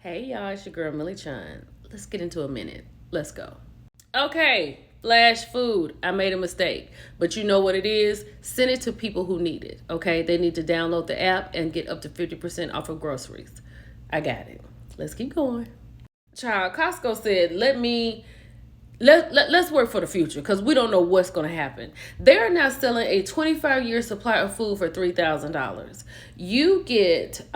Hey y'all, it's your girl Millie Chun. Let's get into a minute. Let's go. Okay, flash food. I made a mistake. But you know what it is? Send it to people who need it. Okay? They need to download the app and get up to 50% off of groceries. I got it. Let's keep going. Child, Costco said, let's work for the future because we don't know what's going to happen. They're now selling a 25-year supply of food for $3,000. You get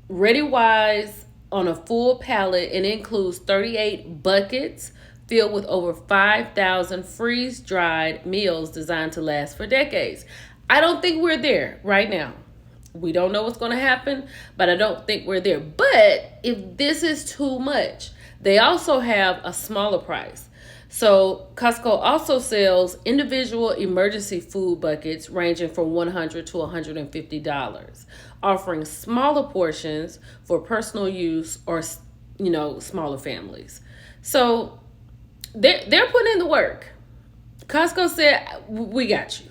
Ready Wise on a full pallet and includes 38 buckets filled with over 5,000 freeze-dried meals designed to last for decades. I don't think we're there right now. We don't know what's going to happen, but I don't think we're there. But if this is too much, they also have a smaller price. So Costco also sells individual emergency food buckets ranging from $100 to $150, offering smaller portions for personal use or smaller families. So they're putting in the work. Costco said, "We got you."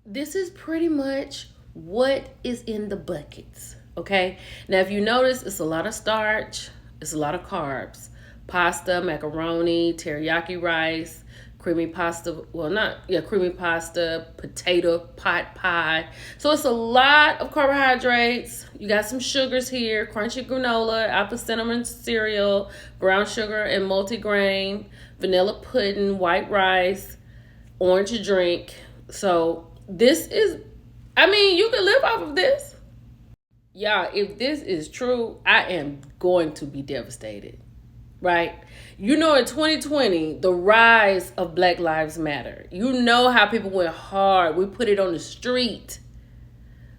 This is pretty much what is in the buckets. Okay. Now, if you notice, it's a lot of starch, it's a lot of carbs. Pasta, macaroni, teriyaki rice, creamy pasta, creamy pasta, potato pot pie. So it's a lot of carbohydrates. You got some sugars here, crunchy granola, apple cinnamon cereal, brown sugar and multigrain, vanilla pudding, white rice, orange drink. So this is, you can live off of this. Y'all, if this is true, I am going to be devastated. Right? In 2020, the rise of Black Lives Matter. You know how people went hard. We put it on the street.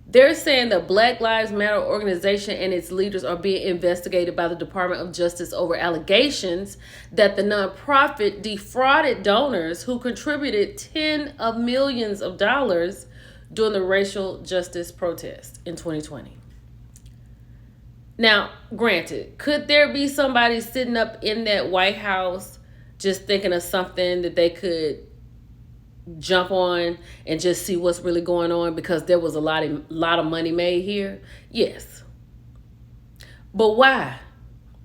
They're saying the Black Lives Matter organization and its leaders are being investigated by the Department of Justice over allegations that the nonprofit defrauded donors who contributed tens of millions of dollars during the racial justice protest in 2020. Now, granted, could there be somebody sitting up in that White House just thinking of something that they could jump on and just see what's really going on because there was a lot of money made here? Yes. But why?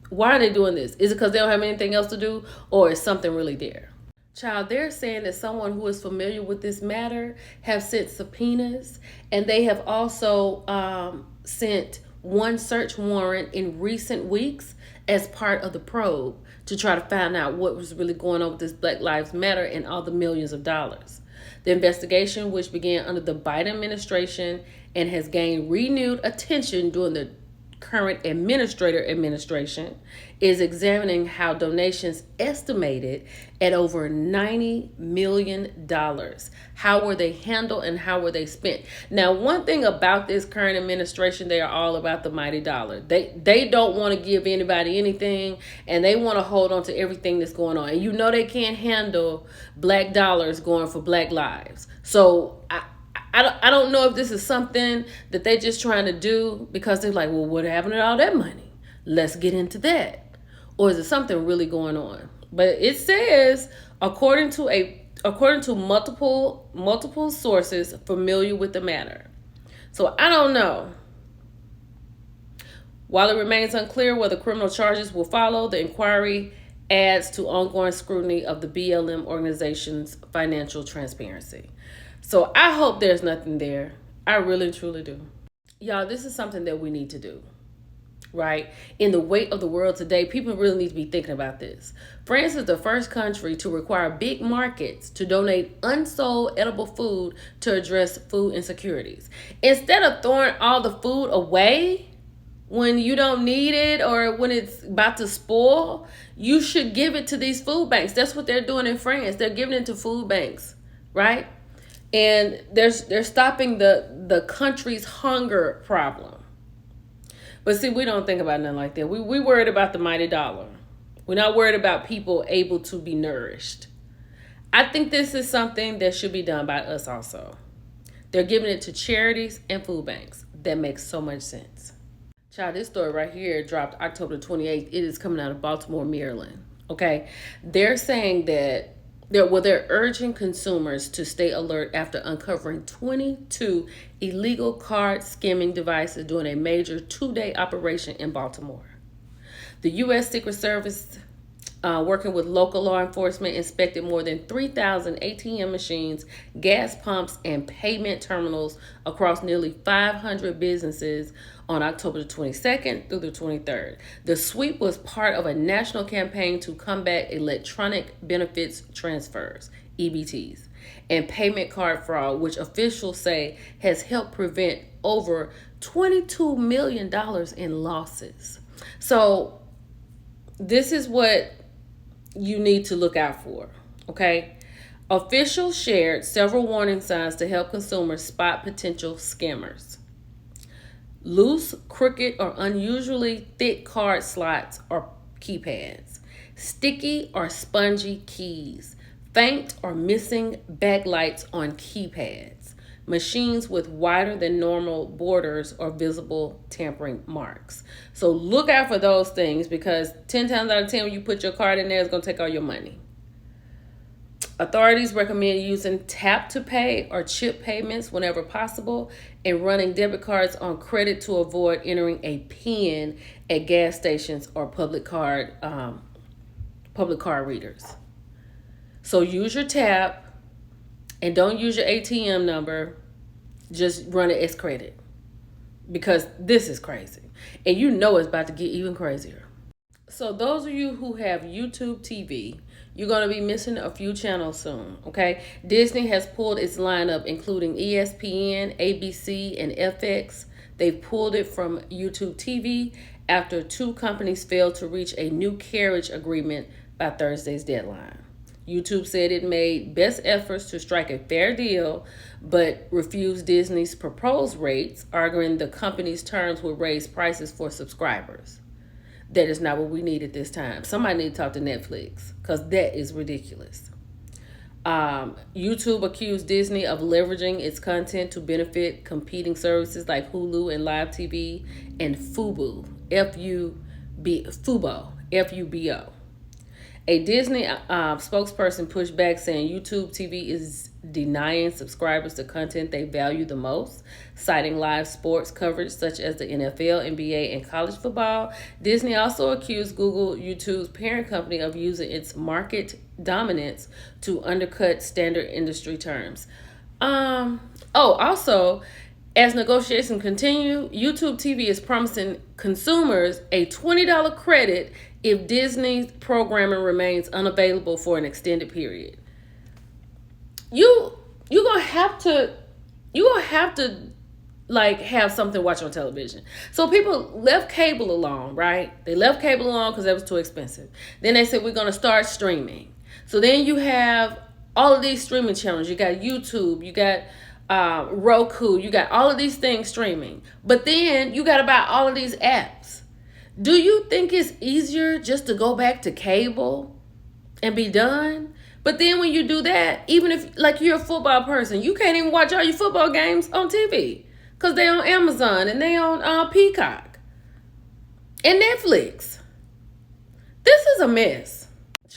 Why are they doing this? Is it because they don't have anything else to do, or is something really there? Child, they're saying that someone who is familiar with this matter have sent subpoenas, and they have also sent one search warrant in recent weeks as part of the probe to try to find out what was really going on with this Black Lives Matter and all the millions of dollars. The investigation, which began under the Biden administration and has gained renewed attention during the current administration, is examining how donations estimated at over $90 million. How were they handled and how were they spent? Now, one thing about this current administration, they are all about the mighty dollar. They don't want to give anybody anything, and they want to hold on to everything that's going on. And they can't handle black dollars going for black lives. So I don't know if this is something that they're just trying to do because they're like, well, what happened to all that money? Let's get into that. Or is it something really going on? But it says, according to multiple sources familiar with the matter. So I don't know. While it remains unclear whether criminal charges will follow, the inquiry adds to ongoing scrutiny of the BLM organization's financial transparency. So I hope there's nothing there. I really, truly do. Y'all, this is something that we need to do, right? In the weight of the world today, people really need to be thinking about this. France is the first country to require big markets to donate unsold edible food to address food insecurities. Instead of throwing all the food away when you don't need it or when it's about to spoil, you should give it to these food banks. That's what they're doing in France. They're giving it to food banks, right? And they're stopping the country's hunger problem. But see, we don't think about nothing like that. We worried about the mighty dollar. We're not worried about people able to be nourished. I think this is something that should be done by us also. They're giving it to charities and food banks. That makes so much sense. Child, this story right here dropped October 28th. It is coming out of Baltimore, Maryland. Okay. They're saying that they're urging consumers to stay alert after uncovering 22 illegal card skimming devices during a major 2-day operation in Baltimore. The U.S. Secret Service, working with local law enforcement, inspected more than 3,000 ATM machines, gas pumps, and payment terminals across nearly 500 businesses on October the 22nd through the 23rd. The sweep was part of a national campaign to combat electronic benefits transfers, EBTs, and payment card fraud, which officials say has helped prevent over $22 million in losses. So this is what you need to look out for, okay? Officials shared several warning signs to help consumers spot potential scammers. Loose, crooked, or unusually thick card slots or keypads. Sticky or spongy keys. Faint or missing backlights on keypads. Machines with wider than normal borders or visible tampering marks. So look out for those things, because 10 times out of 10 when you put your card in there, it's going to take all your money. Authorities recommend using tap to pay or chip payments whenever possible, and running debit cards on credit to avoid entering a PIN at gas stations or public card readers. So use your tap and don't use your ATM number. Just run it as credit, because this is crazy. And you know it's about to get even crazier. So those of you who have YouTube TV, you're going to be missing a few channels soon, okay? Disney has pulled its lineup, including ESPN, ABC, and FX. They've pulled it from YouTube TV after two companies failed to reach a new carriage agreement by Thursday's deadline. YouTube said it made best efforts to strike a fair deal, but refused Disney's proposed rates, arguing the company's terms would raise prices for subscribers. That is not what we need at this time. Somebody need to talk to Netflix, because that is ridiculous. YouTube accused Disney of leveraging its content to benefit competing services like Hulu and Live TV and Fubo, Fubo. A Disney spokesperson pushed back, saying YouTube TV is denying subscribers the content they value the most, citing live sports coverage such as the NFL, NBA, and college football. Disney also accused Google, YouTube's parent company, of using its market dominance to undercut standard industry terms. Also, as negotiations continue, YouTube TV is promising consumers a $20 credit if Disney's programming remains unavailable for an extended period. You're gonna have to like have something to watch on television. So people left cable alone, right? They left cable alone because it was too expensive. Then they said we're gonna start streaming. So then you have all of these streaming channels. You got YouTube, you got Roku, you got all of these things streaming. But then you got to buy all of these apps. Do you think it's easier just to go back to cable and be done? But then when you do that, even if like you're a football person, you can't even watch all your football games on TV because they on Amazon and they on Peacock and Netflix. This is a mess.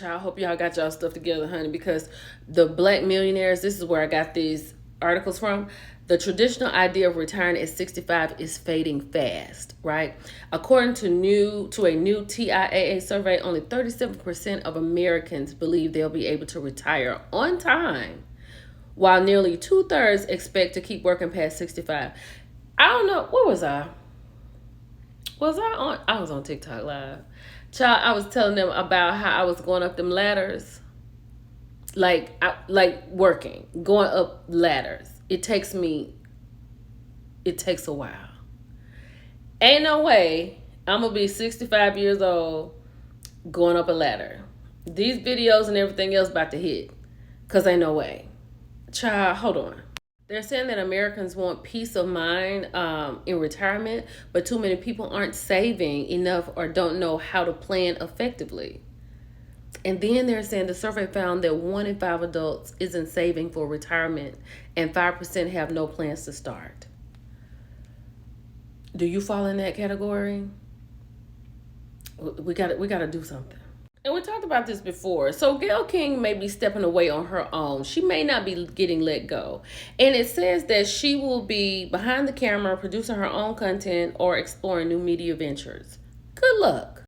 I hope y'all got y'all stuff together, honey, because the Black millionaires, this is where I got these articles from. The traditional idea of retiring at 65 is fading fast, right? According to a new TIAA survey, only 37% of Americans believe they'll be able to retire on time, while nearly 2/3 expect to keep working past 65. I don't know, what was I? I was on TikTok Live. Child, I was telling them about how I was going up them ladders. Like working, going up ladders. It takes a while. Ain't no way I'm going to be 65 years old going up a ladder. These videos and everything else about to hit, because ain't no way. Child, hold on. They're saying that Americans want peace of mind in retirement, but too many people aren't saving enough or don't know how to plan effectively. And then they're saying the survey found that 1 in 5 adults isn't saving for retirement and 5% have no plans to start. Do you fall in that category? We got to do something. And we talked about this before. So Gayle King may be stepping away on her own. She may not be getting let go. And it says that she will be behind the camera, producing her own content or exploring new media ventures. Good luck.